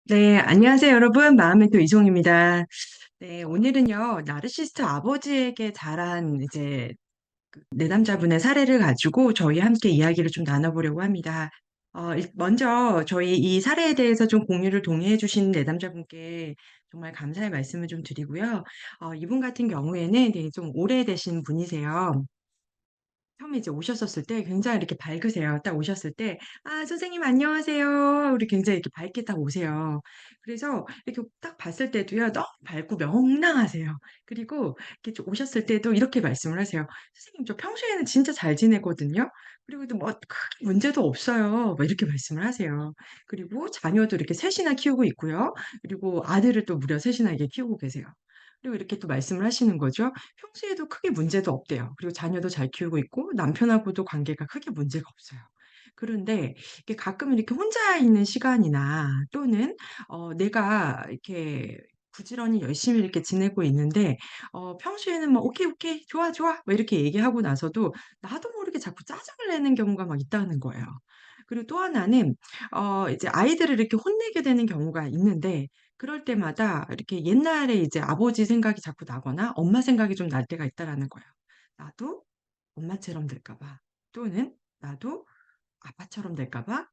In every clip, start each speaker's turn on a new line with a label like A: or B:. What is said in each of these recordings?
A: 네, 안녕하세요, 여러분. 마음의 또 이송입니다. 네, 오늘은요, 나르시스트 아버지에게 자란 이제 내담자분의 사례를 가지고 저희 함께 이야기를 좀 나눠보려고 합니다. 먼저 저희 이 사례에 대해서 좀 공유를 동의해 주신 내담자분께 정말 감사의 말씀을 좀 드리고요. 이분 같은 경우에는 되게 좀 오래되신 분이세요. 처음에 이제 오셨었을 때 굉장히 이렇게 밝으세요. 딱 오셨을 때 "아 선생님 안녕하세요." 우리 굉장히 이렇게 밝게 딱 오세요. 그래서 이렇게 딱 봤을 때도요 너무 밝고 명랑하세요. 그리고 이렇게 좀 오셨을 때도 이렇게 말씀을 하세요. "선생님 저 평소에는 진짜 잘 지내거든요. 그리고 또 뭐 크게 문제도 없어요." 막 이렇게 말씀을 하세요. 그리고 자녀도 이렇게 셋 이나 키우고 있고요. 그리고 아들을 또 무려 셋 이나 이렇게 키우고 계세요. 그리고 이렇게 또 말씀을 하시는 거죠. 평소에도 크게 문제도 없대요. 그리고 자녀도 잘 키우고 있고 남편하고도 관계가 크게 문제가 없어요. 그런데 이게 가끔 이렇게 혼자 있는 시간이나 또는 내가 이렇게 부지런히 열심히 이렇게 지내고 있는데 평소에는 뭐 "오케이, 오케이. 좋아, 좋아." 뭐 이렇게 얘기하고 나서도 나도 모르게 자꾸 짜증을 내는 경우가 막 있다는 거예요. 그리고 또 하나는 이제 아이들을 이렇게 혼내게 되는 경우가 있는데 그럴 때마다 이렇게 옛날에 이제 아버지 생각이 자꾸 나거나 엄마 생각이 좀 날 때가 있다라는 거예요. 나도 엄마처럼 될까 봐 또는 나도 아빠처럼 될까 봐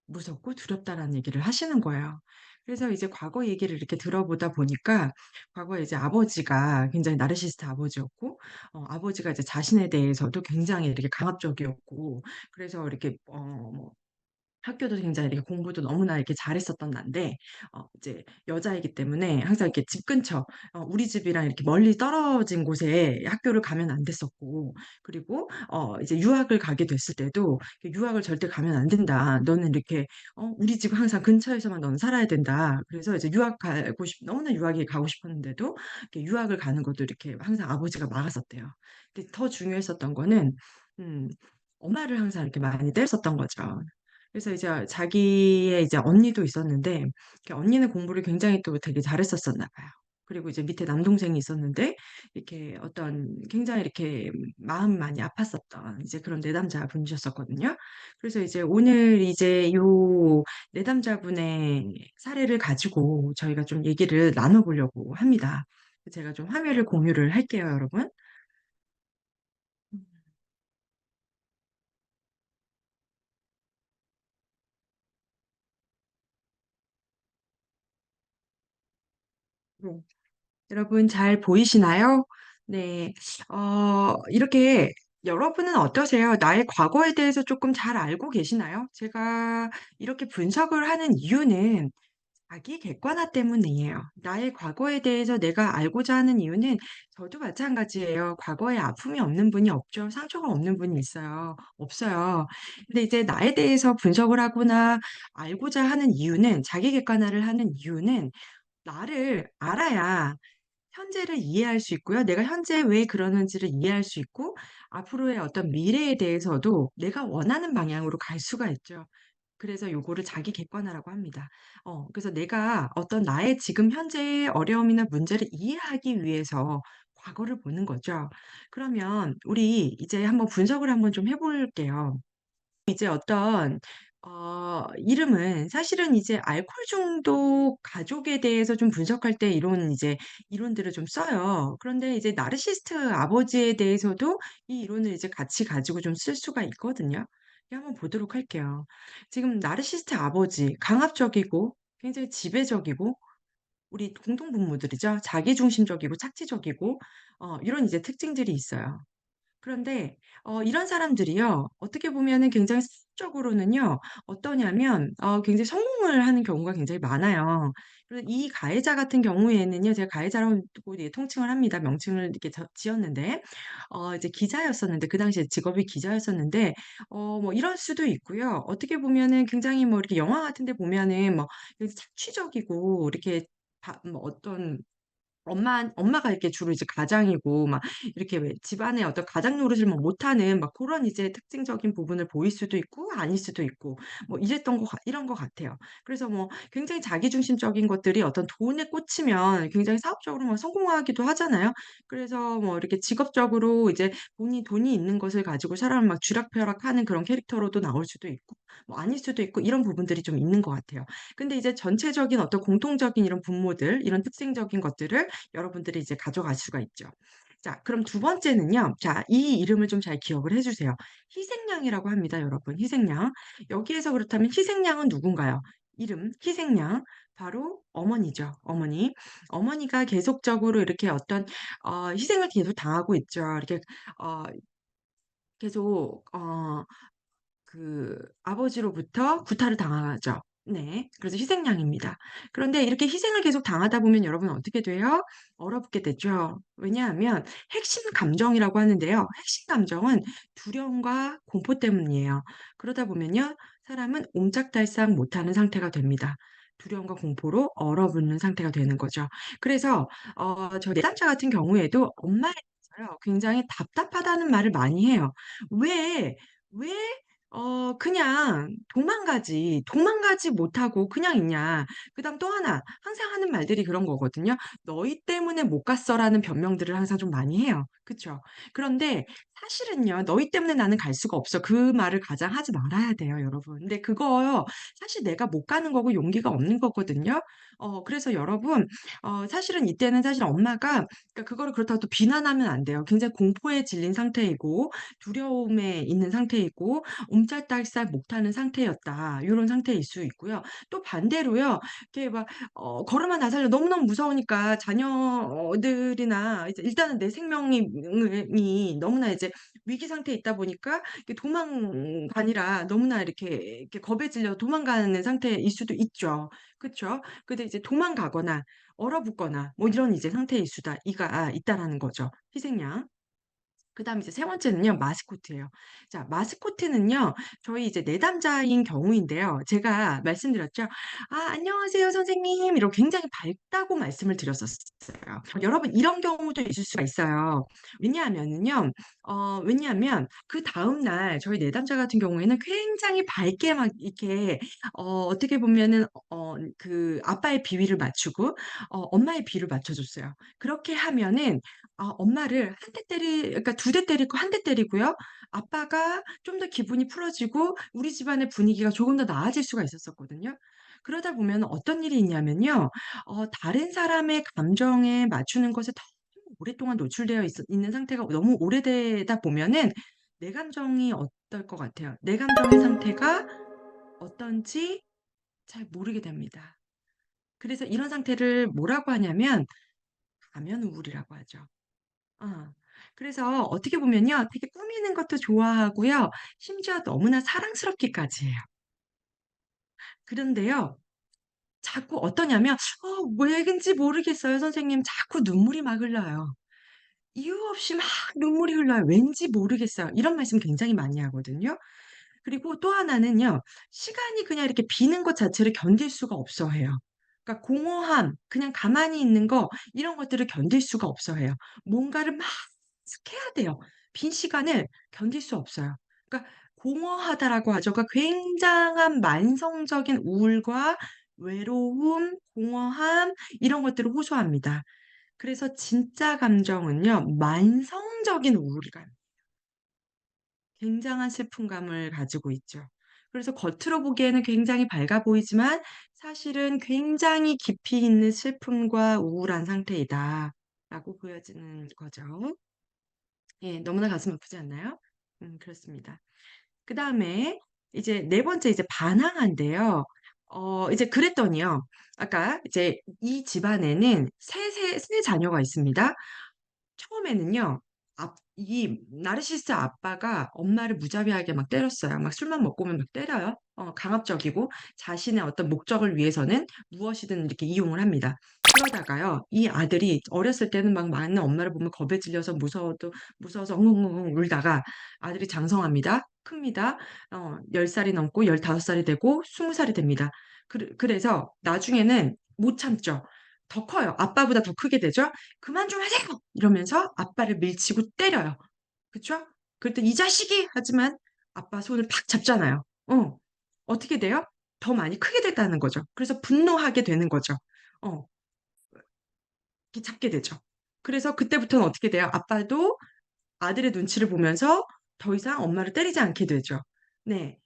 A: 무섭고 두렵다라는 얘기를 하시는 거예요. 그래서 이제 과거 얘기를 이렇게 들어보다 보니까 과거에 이제 아버지가 굉장히 나르시스트 아버지였고 아버지가 이제 자신에 대해서도 굉장히 이렇게 강압적이었고 그래서 이렇게 뭐 학교도 굉장히 이렇게 공부도 너무나 이렇게 잘했었던 난데 이제 여자이기 때문에 항상 이렇게 집 근처 우리 집이랑 이렇게 멀리 떨어진 곳에 학교를 가면 안 됐었고 그리고 이제 유학을 가게 됐을 때도 "유학을 절대 가면 안 된다. 너는 이렇게 우리 집 항상 근처에서만 너는 살아야 된다." 그래서 이제 유학 가고 싶 너무나 유학이 가고 싶었는데도 이렇게 유학을 가는 것도 이렇게 항상 아버지가 막았었대요. 근데 더 중요했었던 거는 음 엄마를 항상 이렇게 많이 때렸었던 거죠. 그래서 이제 자기의 이제 언니도 있었는데 이렇게 언니는 공부를 굉장히 또 되게 잘했었었나 봐요. 그리고 이제 밑에 남동생이 있었는데 이렇게 어떤 굉장히 이렇게 마음 많이 아팠었던 이제 그런 내담자분이셨었거든요. 그래서 이제 오늘 이제 요 내담자분의 사례를 가지고 저희가 좀 얘기를 나눠 보려고 합니다. 제가 좀 화면을 공유를 할게요, 여러분. 음. 네. 여러분 잘 보이시나요? 네. 이렇게 여러분은 어떠세요? 나의 과거에 대해서 쪼끔 잘 알고 계시나요? 제가 이렇게 분석을 하는 이유는 자기 객관화 때문이에요. 나의 과거에 대해서 내가 알고자 하는 이유는 저도 마찬가지예요. 과거에 아픔이 없는 분이 없죠. 상처가 없는 분이 있어요. 없어요. 근데 이제 나에 대해서 분석을 하거나 알고자 하는 이유는 자기 객관화를 하는 이유는 나를 알아야 현재를 이해할 수 있고요. 내가 현재 왜 그러는지를 이해할 수 있고 앞으로의 어떤 미래에 대해서도 내가 원하는 방향으로 갈 수가 있죠. 그래서 요거를 자기 객관화라고 합니다. 그래서 내가 어떤 나의 지금 현재의 어려움이나 문제를 이해하기 위해서 과거를 보는 거죠. 그러면 우리 이제 한번 분석을 한번 좀 해 볼게요. 이제 어떤 이름은 사실은 이제 알코올 중독 가족에 대해서 좀 분석할 때 이런 이제 이론들을 좀 써요. 그런데 이제 나르시스트 아버지에 대해서도 이 이론을 이제 같이 가지고 좀 쓸 수가 있거든요. 한번 보도록 할게요. 지금 나르시스트 아버지 강압적이고 굉장히 지배적이고 우리 공통분모들이죠. 자기중심적이고 착지적이고 이런 이제 특징들이 있어요. 그런데 이런 사람들이요. 어떻게 보면은 굉장히 수적으로는요. 어떠냐면 굉장히 성공을 하는 경우가 굉장히 많아요. 그래서 이 가해자 같은 경우에는요. 제가 가해자라고 이제 통칭을 합니다. 명칭을 이렇게 지었는데 이제 기자였었는데 그 당시에 직업이 기자였었는데 뭐 이럴 수도 있고요. 어떻게 보면은 굉장히 뭐 이렇게 영화 같은 데 보면은 뭐 되게 착취적이고 이렇게 뭐 어떤 엄마가 이렇게 주로 이제 가장이고 막 이렇게 왜 집안의 어떤 가장 노릇을 막 못하는 막 고런 이제 특징적인 부분을 보일 수도 있고 아닐 수도 있고 뭐 이런 것 같아요. 그래서 뭐 굉장히 자기중심적인 것들이 어떤 돈에 꽂히면 굉장히 사업적으로 막 성공하기도 하잖아요. 그래서 뭐 이렇게 직업적으로 이제 본인이 돈이 있는 것을 가지고 사람을 막 쥐락펴락하는 그런 캐릭터로도 나올 수도 있고 뭐 아닐 수도 있고 이런 부분들이 좀 있는 것 같아요. 근데 이제 전체적인 어떤 공통적인 이런 분모들 이런 특징적인 것들을 여러분들이 이제 가져갈 수가 있죠. 자, 그럼 두 번째는요. 자, 이 이름을 좀 잘 기억을 해 주세요. 희생양이라고 합니다, 여러분. 희생양. 여기에서 그렇다면 희생양은 누군가요? 이름 희생양. 바로 어머니죠, 어머니. 어머니가 계속적으로 이렇게 어떤 희생을 계속 당하고 있죠. 이렇게 어 계속 아버지로부터 구타를 당하죠. 네. 그래서 희생양입니다. 그런데 이렇게 희생을 계속 당하다 보면 여러분 어떻게 돼요? 얼어붙게 되죠. 왜냐하면 핵심 감정이라고 하는데요. 핵심 감정은 두려움과 공포 때문이에요. 그러다 보면요. 사람은 옴짝달싹 못하는 상태가 됩니다. 두려움과 공포로 얼어붙는 상태가 되는 거죠. 그래서 저 내담자 같은 경우에도 엄마에 대해서요 굉장히 답답하다는 말을 많이 해요. "왜, 왜 그냥 도망가지 못하고 그냥 있냐." 그다음 또 하나 항상 하는 말들이 그런 거거든요. "너희 때문에 못 갔어."라는 변명들을 항상 좀 많이 해요. 그쵸? 그런데 사실은요. "너희 때문에 나는 갈 수가 없어." 그 말을 가장 하지 말아야 돼요, 여러분. 근데 그거요. 사실 내가 못 가는 거고 용기가 없는 거거든요. 그래서 여러분 사실은 이때는 사실 엄마가 그러니까 그거를 그렇다고 또 비난하면 안 돼요. 굉장히 공포에 질린 상태이고 두려움에 있는 상태이고 옴짝달싹 못하는 상태였다. 요런 상태일 수 있고요. 또 반대로요. 이렇게 막 걸음만 나서려 너무너무 무서우니까 자녀들이나 이제 일단은 내 생명이 이 너무나 이제 위기 상태에 있다 보니까 이게 도망가니라 너무나 이렇게 겁에 질려 도망가는 상태일 수도 있죠. 그쵸? 근데 이제 도망가거나 얼어붙거나 뭐 이런 이제 상태일 수가 이가 있다라는 거죠, 희생양. 그다음에 이제 세 번째는요 마스코트예요. 자 마스코트는요 저희 이제 내담자인 경우인데요. 제가 말씀드렸죠. "아 안녕하세요 선생님." 이러고 굉장히 밝다고 말씀을 드렸었어요. 여러분 이런 경우도 있을 수가 있어요. 왜냐하면 그다음 날 저희 내담자 같은 경우에는 굉장히 밝게 막 이렇게 어떻게 보면은 아빠의 비위를 맞추고 엄마의 비위를 맞춰 줬어요. 그렇게 하면은 엄마를 한 대 그러니까 두 대 때리고 한 대 때리고요. 아빠가 좀 더 기분이 풀어지고 우리 집안의 분위기가 조금 더 나아질 수가 있었었거든요. 그러다 보면 어떤 일이 있냐면요. 다른 사람의 감정에 맞추는 것에 너무 오랫동안 노출되어 있는 상태가 너무 오래되다 보면은 내 감정이 어떨 것 같아요? 내 감정의 상태가 어떤지 잘 모르게 됩니다. 그래서 이런 상태를 뭐라고 하냐면 가면 우울이라고 하죠. 어. 그래서 어떻게 보면요. 되게 꾸미는 것도 좋아하고요. 심지어 너무나 사랑스럽기까지 해요. 그런데요. 자꾸 어떠냐면 왜인지 모르겠어요 선생님. 자꾸 눈물이 막 흘러요. 이유 없이 막 눈물이 흘러요. 왠지 모르겠어요. 이런 말씀 굉장히 많이 하거든요. 그리고 또 하나는요. 시간이 그냥 이렇게 비는 것 자체를 견딜 수가 없어 해요. 그러니까 공허함, 그냥 가만히 있는 거 이런 것들을 견딜 수가 없어 해요. 뭔가를 막 해야 돼요. 빈 시간을 견딜 수 없어요. 그러니까 공허하다라고 하죠. 그러니까 굉장한 만성적인 우울과 외로움, 공허함 이런 것들을 호소합니다. 그래서 진짜 감정은요. 만성적인 우울감, 굉장한 슬픔감을 가지고 있죠. 그래서 겉으로 보기에는 굉장히 밝아 보이지만 사실은 굉장히 깊이 있는 슬픔과 우울한 상태이다라고 보여지는 거죠. 예. 너무나 가슴 아프지 않나요? 그렇습니다. 그다음에 이제 네 번째 이제 반항아인데요. 이제 그랬더니요. 아까 이제 이 집안에는 세 자녀가 있습니다. 처음에는요. 이 나르시스트 아빠가 엄마를 무자비하게 막 때렸어요. 막 술만 먹고 오면 막 때려요. 강압적이고 자신의 어떤 목적을 위해서는 무엇이든 이렇게 이용을 합니다. 그러다가요. 이 아들이 어렸을 때는 막 많은 엄마를 보면 겁에 질려서 무서워서 엉엉엉엉 울다가 아들이 장성합니다. 큽니다. 10 살이 넘고 15 살이 되고 20 살이 됩니다. 그래서 나중에는 못 참죠. 더 커요. 아빠보다 더 크게 되죠. "그만 좀 하세요." 이러면서 아빠를 밀치고 때려요. 그쵸? 그럴 때 "이 자식이!" 하지만 아빠 손을 팍 잡잖아요. 어떻게 돼요? 더 많이 크게 됐다는 거죠. 그래서 분노하게 되는 거죠. 어 이렇게 잡게 되죠. 그래서 그때부터는 어떻게 돼요? 아빠도 아들의 눈치를 보면서 더 이상 엄마를 때리지 않게 되죠. 네.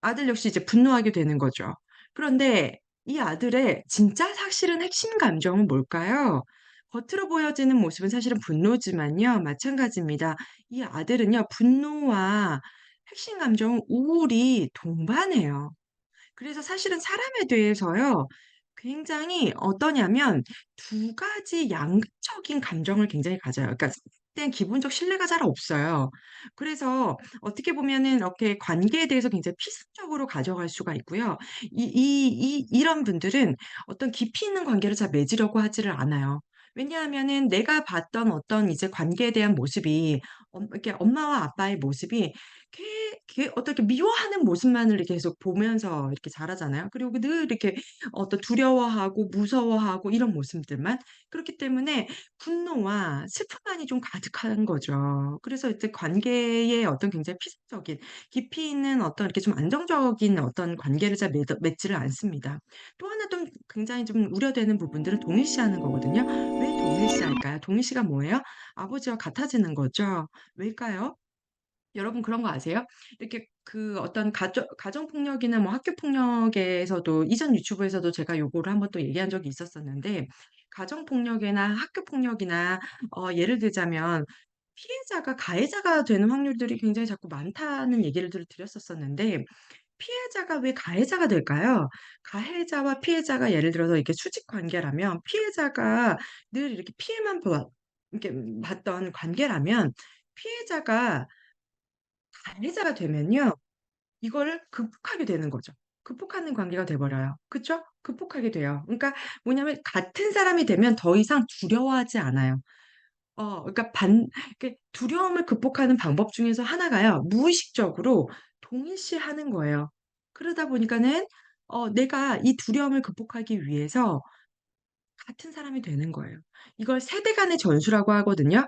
A: 아들 역시 이제 분노하게 되는 거죠. 그런데 이 아들의 진짜 사실은 핵심 감정은 뭘까요? 겉으로 보여지는 모습은 사실은 분노지만요. 마찬가지입니다. 이 아들은요. 분노와 핵심 감정은 우울이 동반해요. 그래서 사실은 사람에 대해서요. 굉장히 어떠냐면 두 가지 양극적인 감정을 굉장히 가져요. 그러니까 땐 기본적 신뢰가 잘 없어요. 그래서 어떻게 보면은 이렇게 관계에 대해서 굉장히 피상적으로 가져갈 수가 있고요. 이런 분들은 어떤 깊이 있는 관계를 잘 맺으려고 하지를 않아요. 왜냐하면은 내가 봤던 어떤 이제 관계에 대한 모습이 이렇게 엄마와 아빠의 모습이 어떻게 미워하는 모습만을 이렇게 계속 보면서 이렇게 자라잖아요. 그리고 늘 이렇게 어떤 두려워하고 무서워하고 이런 모습들만. 그렇기 때문에 분노와 슬픔만이 좀 가득한 거죠. 그래서 이제 관계에 어떤 굉장히 피상적인 깊이 있는 어떤 이렇게 좀 안정적인 어떤 관계를 잘 맺지를 않습니다. 또 하나 좀 굉장히 좀 우려되는 부분들은 동일시하는 거거든요. 왜 동일시할까요? 동일시가 뭐예요? 아버지와 같아지는 거죠. 왜일까요? 여러분 그런 거 아세요? 이렇게 그 어떤 가정 폭력이나 뭐 학교 폭력에서도 이전 유튜브에서도 제가 요거를 한번 또 얘기한 적이 있었었는데 가정 폭력이나 학교 폭력이나 예를 들자면 피해자가 가해자가 되는 확률들이 굉장히 자꾸 많다는 얘기를 드렸었었는데 피해자가 왜 가해자가 될까요? 가해자와 피해자가 예를 들어서 이렇게 수직 관계라면 피해자가 늘 이렇게 피해만 이렇게 봤던 관계라면 피해자가 가해자가 되면요. 이거를 극복하게 되는 거죠. 극복하는 관계가 돼 버려요. 그쵸? 극복하게 돼요. 그러니까 뭐냐면 같은 사람이 되면 더 이상 두려워하지 않아요. 그러니까 두려움을 극복하는 방법 중에서 하나가요. 무의식적으로 동일시하는 거예요. 그러다 보니까는 내가 이 두려움을 극복하기 위해서 같은 사람이 되는 거예요. 이걸 세대 간의 전수라고 하거든요.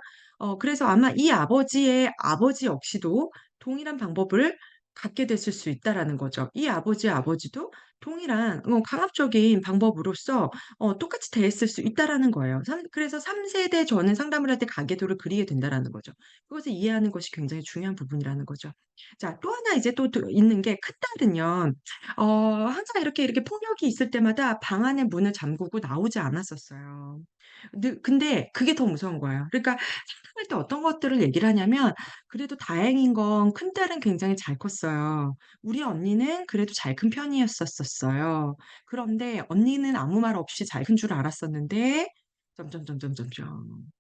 A: 그래서 아마 이 아버지의 아버지 역시도 동일한 방법을 갖게 됐을 수 있다라는 거죠. 이 아버지의 아버지도 동일한 강압적인 방법으로써 똑같이 대했을 수 있다라는 거예요. 그래서 3 세대 저는 상담을 할 때 가계도를 그리게 된다라는 거죠. 그것을 이해하는 것이 굉장히 중요한 부분이라는 거죠. 자, 또 하나 이제 또 있는 게 큰딸은요. 항상 이렇게 폭력이 있을 때마다 방 안에 문을 잠그고 나오지 않았었어요. 근데 그게 더 무서운 거예요. 그러니까 상담할 때 어떤 것들을 얘기를 하냐면 그래도 다행인 건 큰딸은 굉장히 잘 컸어요. 우리 언니는 그래도 잘 큰 편이었었어요. 그런데 언니는 아무 말 없이 잘 큰 줄 알았었는데 점점점점점점.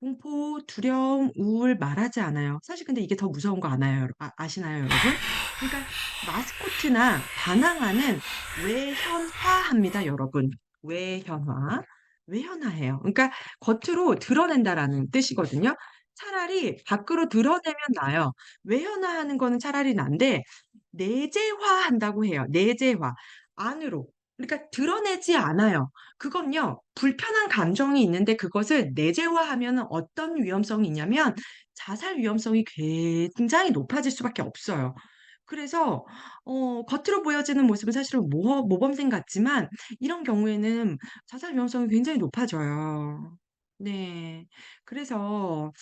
A: 공포, 두려움, 우울 말하지 않아요. 사실 근데 이게 더 무서운 거 아나요 아시나요 여러분? 그러니까 마스코트나 반항아는 외현화합니다 여러분. 외현화. 외현화해요. 그러니까 겉으로 드러낸다라는 뜻이거든요. 차라리 밖으로 드러내면 나아요. 외현화하는 거는 차라리 난데 내재화한다고 해요. 내재화. 안으로. 그러니까 드러내지 않아요. 그건요. 불편한 감정이 있는데 그것을 내재화하면은 어떤 위험성이 있냐면 자살 위험성이 굉장히 높아질 수밖에 없어요. 그래서 겉으로 보여지는 모습은 사실은 모범생 같지만 이런 경우에는 자살 위험성이 굉장히 높아져요. 네. 그래서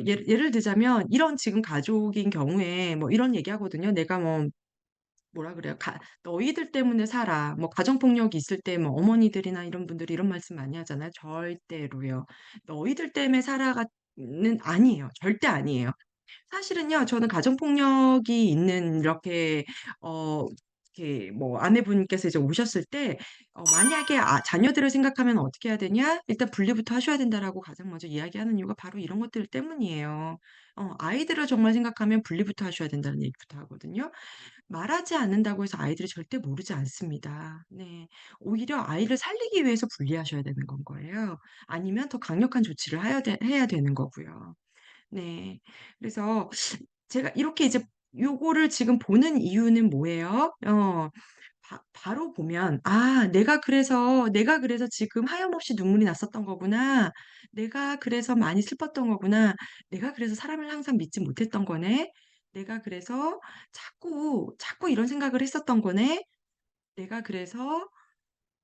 A: 예를 들자면 이런 지금 가족인 경우에 뭐 이런 얘기하거든요. "내가 뭐" 뭐라 그래요? "너희들 때문에 살아." 뭐 가정 폭력이 있을 때 뭐 어머니들이나 이런 분들이 이런 말씀 많이 하잖아요. 절대로요. "너희들 때문에 살아."가 는 아니에요. 절대 아니에요. 사실은요. 저는 가정 폭력이 있는 이렇게 어 이렇게 뭐 아내분께서 이제 오셨을 때 만약에 자녀들을 생각하면 어떻게 해야 되냐? 일단 "분리부터 하셔야 된다."라고 가장 먼저 이야기하는 이유가 바로 이런 것들 때문이에요. 아이들을 정말 생각하면 "분리부터 하셔야 된다."는 얘기부터 하거든요. 말하지 않는다고 해서 아이들이 절대 모르지 않습니다. 네. 오히려 아이를 살리기 위해서 분리하셔야 되는 건 거예요. 아니면 더 강력한 조치를 해야 되는 거고요. 네. 그래서 제가 이렇게 이제 요거를 지금 보는 이유는 뭐예요? 바로 보면, 내가 그래서 지금 하염없이 눈물이 났었던 거구나. 내가 그래서 많이 슬펐던 거구나. 내가 그래서 사람을 항상 믿지 못했던 거네. 내가 그래서 자꾸 이런 생각을 했었던 거네. 내가 그래서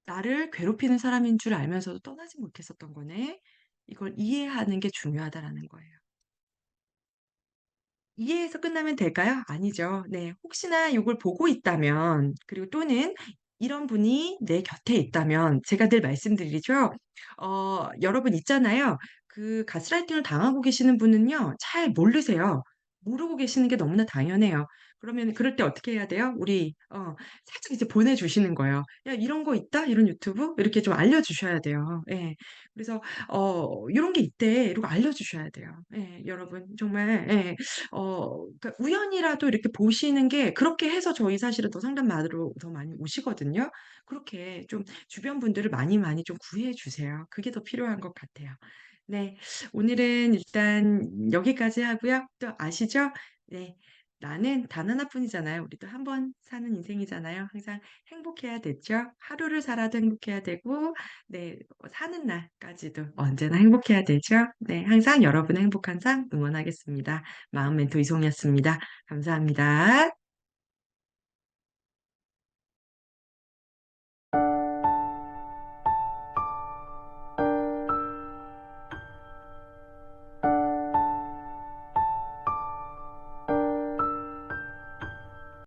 A: 나를 괴롭히는 사람인 줄 알면서도 떠나지 못했었던 거네. 이걸 이해하는 게 중요하다라는 거예요. 이해해서 끝나면 될까요? 아니죠. 네. 혹시나 요걸 보고 있다면, 그리고 또는 이런 분이 내 곁에 있다면 제가 늘 말씀드리죠. 여러분 있잖아요. 그 가스라이팅을 당하고 계시는 분은요, 잘 모르세요. 모르고 계시는 게 너무나 당연해요. 그러면 그럴 때 어떻게 해야 돼요? 살짝 이제 보내 주시는 거예요. "야, 이런 거 있다. 이런 유튜브." 이렇게 좀 알려 주셔야 돼요. 예. 그래서 "요런 게 있대." 이러고 알려 주셔야 돼요. 예. 여러분 정말, 예. 그러니까 우연이라도 이렇게 보시는 게, 그렇게 해서 저희 사실은 더 상담 받으러 더 많이 오시거든요. 그렇게 좀 주변 분들을 많이 좀 구해 주세요. 그게 더 필요한 것 같아요. 네. 오늘은 일단 여기까지 하고요. 또 아시죠? 네. 나는 단 하나뿐이잖아요. 우리도 한 번 사는 인생이잖아요. 항상 행복해야 되죠. 하루를 살아도 행복해야 되고, 네, 사는 날까지도 언제나 행복해야 되죠. 네. 항상 여러분의 행복한 삶 응원하겠습니다. 마음 멘토 이송이었습니다. 감사합니다.